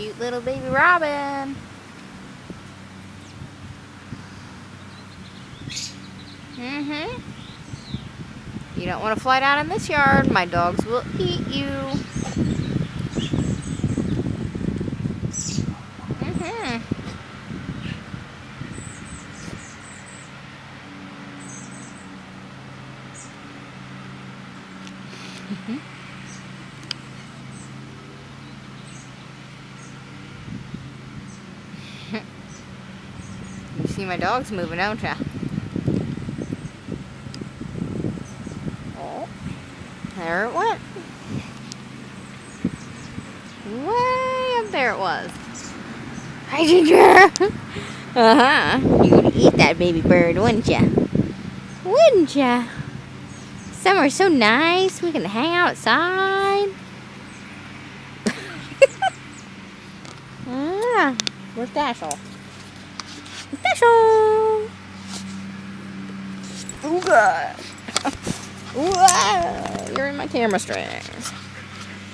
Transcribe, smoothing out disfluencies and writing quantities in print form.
cute little baby robin. You don't want to fly down in this yard. My dogs will eat you. You see my dogs moving, don't ya? Oh, there it went. Way up there it was. Hi, Ginger. You would eat that baby bird, wouldn't ya? Wouldn't ya? Summer's so nice. We can hang out outside. Where's Dashel? Dashel! Oh gosh. Whoa, you're in my camera strings.